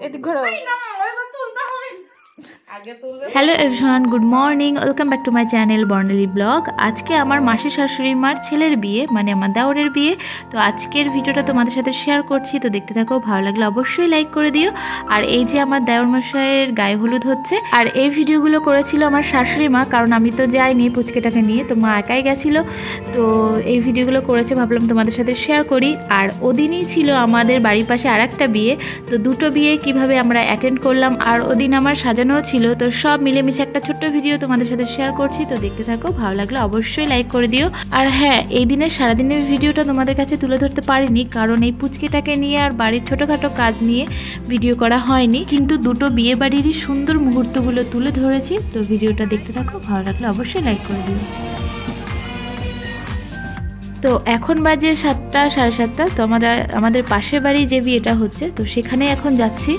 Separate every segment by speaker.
Speaker 1: এদিক ঘোরো। Hello everyone, good morning, welcome back to my channel Barnali blog. আজকে আমার মাসি শাশুড়ি মার ছেলের বিয়ে, মানে আমার দেওরের বিয়ে। তো আজকের ভিডিওটা তোমাদের সাথে শেয়ার করছি, তো দেখতে থাকো। ভালো লাগলে অবশ্যই লাইক করে দিও। আর এই যে আমার দেওর মশাইয়ের গায়ে হলুদ হচ্ছে, আর এই ভিডিওগুলো করেছিল আমার শাশুড়ি মা, কারণ আমি তো যাইনি পুচকেটাকে নিয়ে, তো মা একাই গেছিলো। তো এই ভিডিওগুলো করেছে, ভাবলাম তোমাদের সাথে শেয়ার করি। আর ওদিনই ছিল আমাদের বাড়ির পাশে আর একটা বিয়ে, তো দুটো বিয়ে কিভাবে আমরা অ্যাটেন্ড করলাম, আর ওদিন আমার সাজানো ছিল। তো সব মিলেমিশে একটা ছোট্ট ভিডিও তোমাদের সাথে শেয়ার করছি, তো দেখতে থাকো। ভালো লাগলে অবশ্যই লাইক করে দিও। আর হ্যাঁ, এই দিনের সারাদিনের ভিডিওটা তোমাদের কাছে তুলে ধরতে পারিনি, কারণ এই পুচকেটাকে নিয়ে আর বাড়ির ছোটোখাটো কাজ নিয়ে ভিডিও করা হয়নি, কিন্তু দুটো বিয়ে বাড়িরই সুন্দর মুহূর্তগুলো তুলে ধরেছি। তো ভিডিওটা দেখতে থাকো, ভালো লাগলে অবশ্যই লাইক করে দিও। তো এখন বাজে 7টা সাড়ে 7টা। তো আমাদের পাশের বাড়ি যে বিয়েটা হচ্ছে, তো সেখানে এখন যাচ্ছি।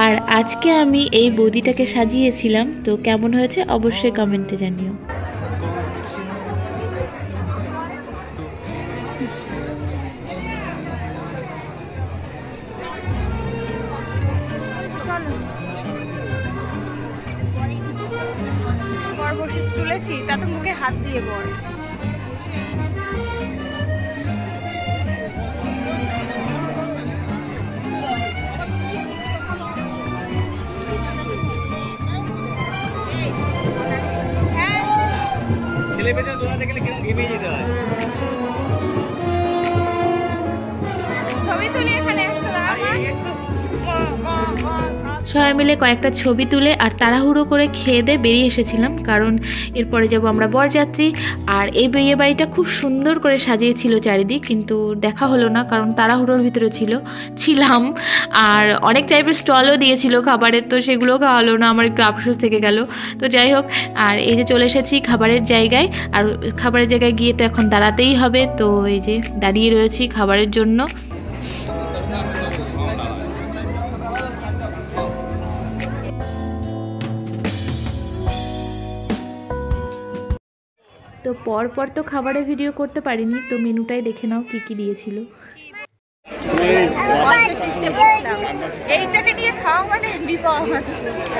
Speaker 1: আর আজকে আমি এই বৌদিটাকে সাজিয়েছিলাম, তো কেমন হয়েছে অবশ্যই কমেন্টে জানিও। তুলেছি তা তো মুখে হাত দিয়ে বল। ছেলে পেছনে দৌড়াতে গেলে কিরকম ঘেমে যেতে হয়। ছবি তুলি এখানে সবাই মিলে কয়েকটা ছবি তুলে আর তাড়াহুড়ো করে খেয়ে দিয়ে বেরিয়ে এসেছিলাম, কারণ এরপরে যাব আমরা বরযাত্রী। আর এই বিয়ে বাড়িটা খুব সুন্দর করে সাজিয়েছিল চারিদিক, কিন্তু দেখা হলো না, কারণ তাড়াহুড়োর ভিতরে ছিলাম। আর অনেক টাইপের স্টলও দিয়েছিল খাবারের, তো সেগুলো খাওয়ালো না, আমার একটু আফসোস থেকে গেল। তো যাই হোক, আর এই যে চলে এসেছি খাবারের জায়গায়। আর খাবারের জায়গায় গিয়ে তো এখন দাঁড়াতেই হবে, তো এই যে দাঁড়িয়ে রয়েছি খাবারের জন্য। তো পর তো খাবারের ভিডিও করতে পারিনি, তো মেনুটাই দেখে নাও কি কি দিয়েছিল। এইটাকে নিয়ে খাওয়া মানে বিপদ।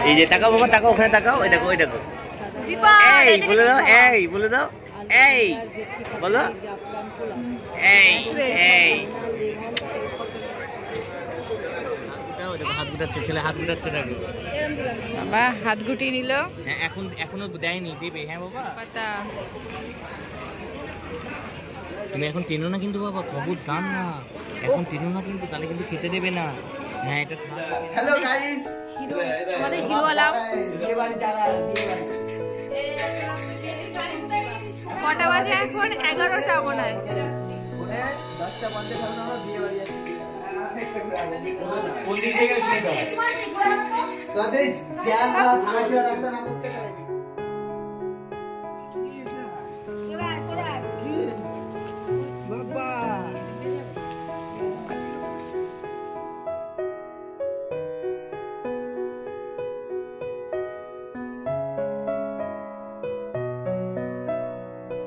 Speaker 1: এই যে তাকাও বাবা, তাকাও ওখানে, তাকাও, ওই দেখো, ওই দেখো। এই বলে দাও, এই বলে দাও, এই বলো, এই এই হাত গুটাচ্ছে ছেলে, হাত গুটাচ্ছে দেখো বাবা, হাত গুটিয়ে নিল। হ্যাঁ, এখনো দেয়নি, দেবে। হ্যাঁ বাবা, তুমি এখন তিনো না কিন্তু বাবা, খবর দান না, এখন তিনো না কিন্তু, তাহলে কিন্তু খেতে দেবে না। হ্যাঁ, এটা হ্যালো গাইস, আমাদের হিরো আলাম বিয়ে বাড়ি যারা বিয়ে বাড়ি। কটা বাজে এখন? 11টা মনে হয়, 10টা বাজে আমরা বিয়ে বাড়ি যাচ্ছি। কোন দিক থেকে শুরু করব? তোদের যা ভাষা রাস্তা না করতে পারে।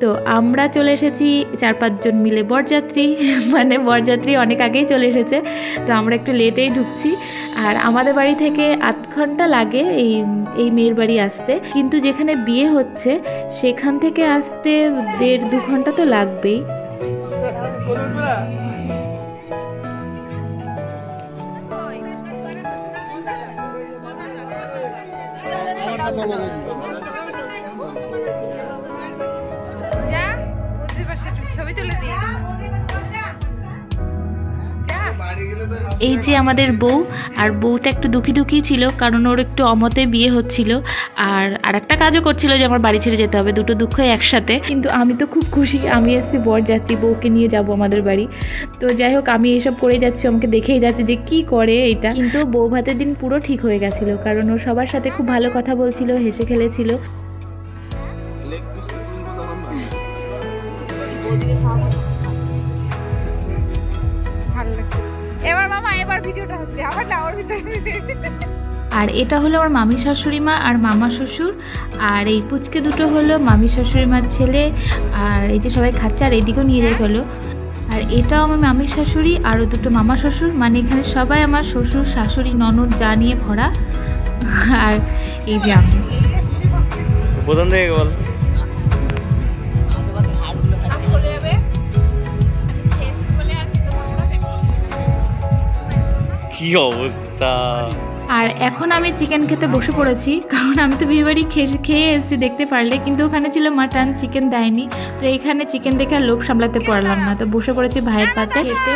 Speaker 1: তো আমরা চলে এসেছি 4-5 জন মিলে বরযাত্রী, মানে বরযাত্রী অনেক আগেই চলে এসেছে, তো আমরা একটু লেটেই ঢুকছি। আর আমাদের বাড়ি থেকে 8 ঘন্টা লাগে এই মেয়ের বাড়ি আসতে, কিন্তু যেখানে বিয়ে হচ্ছে সেখান থেকে আসতে 1.5-2 ঘন্টা তো লাগবেই। ছবি তুলে দিই। এই যে আমাদের বউ, আর বউটা একটু দুঃখী দুঃখী ছিল কারণ ওর একটু অমতে বিয়ে হচ্ছিল আর একটা কাজও করছিল যে আমার বাড়ি ছেড়ে যেতে হবে, দুটো দুঃখই একসাথে। কিন্তু আমি তো খুব খুশি, আমি এসেছি বরযাত্রী, বউকে নিয়ে যাব আমাদের বাড়ি। তো যাই হোক, আমি এসব করেই যাচ্ছি, আমাকে দেখেই যাচ্ছে যে কি করে এটা। কিন্তু বউ ভাতের দিন পুরো ঠিক হয়ে গেছিল কারণ ও সবার সাথে খুব ভালো কথা বলছিল, হেসে খেলেছিল।
Speaker 2: এবার মামা এবার ভিডিওটা হচ্ছে আবার টাওয়ার ভিতরে।
Speaker 1: আর এটা হলো আমার মামি শাশুড়ি মা আর মামা শ্বশুর, আর এই পুচকে দুটো হলো মামি শাশুড়ি মার ছেলে। আর এই যে সবাই খাচ্ছে, আর এদিকেও নিয়ে যায় চলো। আর এটাও আমার মামির শাশুড়ি, আরও দুটো মামা শ্বশুর, মানে এখানে সবাই আমার শ্বশুর শাশুড়ি ননদ যা নিয়ে ভরা। আর এই যে আমি
Speaker 3: প্রথম থেকে বল কি অবস্থা।
Speaker 1: আর এখন আমি চিকেন খেতে বসে পড়েছি কারণ আমি তো বিয়েবাড়ি খেয়ে এসেছি দেখতে পারলে, কিন্তু ওখানে ছিল মাটন, চিকেন দেয়নি। তো এখানে চিকেন দেখে আর লোভ সামলাতে পারলাম না, তো বসে পড়েছি ভাইয়ের পাতে খেতে।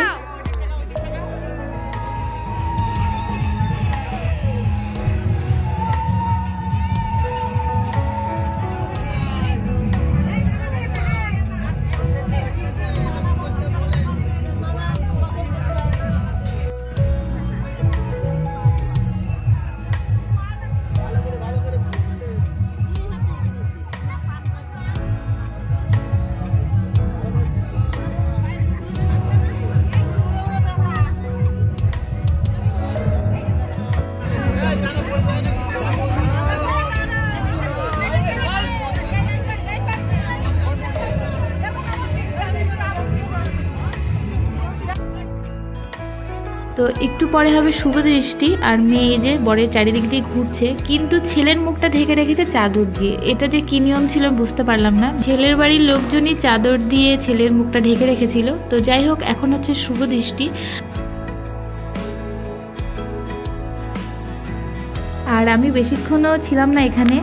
Speaker 1: তো একটু পরে হবে শুভ দৃষ্টি, আর মেয়ে যে বরের চারিদিক দিয়ে ঘুরছে, কিন্তু ছেলের মুখটা ঢেকে রেখেছে চাদর দিয়ে। এটা যে কি নিয়ম ছিল বুঝতে পারলাম না, ছেলের বাড়ির লোকজনই চাদর দিয়ে ছেলের মুখটা ঢেকে রেখেছিল। তো যাই হোক, এখন হচ্ছে শুভ দৃষ্টি। আর আমি বেশিক্ষণও ছিলাম না এখানে,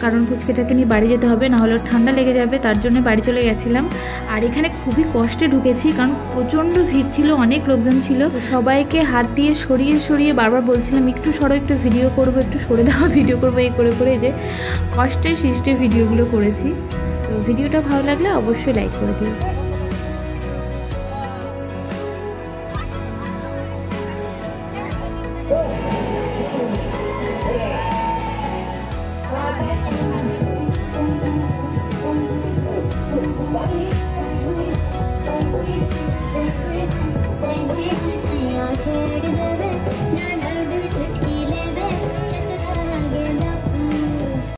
Speaker 1: কারণ পুচকেটাকে নিয়ে বাড়ি যেতে হবে, না হলে ঠান্ডা লেগে যাবে, তার জন্য বাড়ি চলে গেছিলাম। আর এখানে খুবই কষ্টে ঢুকেছি কারণ প্রচণ্ড ভিড় ছিল, অনেক লোকজন ছিল। সবাইকে হাত দিয়ে সরিয়ে সরিয়ে বারবার বলছিলাম একটু সরো, একটু ভিডিও করবো, একটু সরে দাও, ভিডিও করবো, এই করে করে যে কষ্টে সৃষ্টে ভিডিওগুলো করেছি। তো ভিডিওটা ভালো লাগলে অবশ্যই লাইক করে দিও।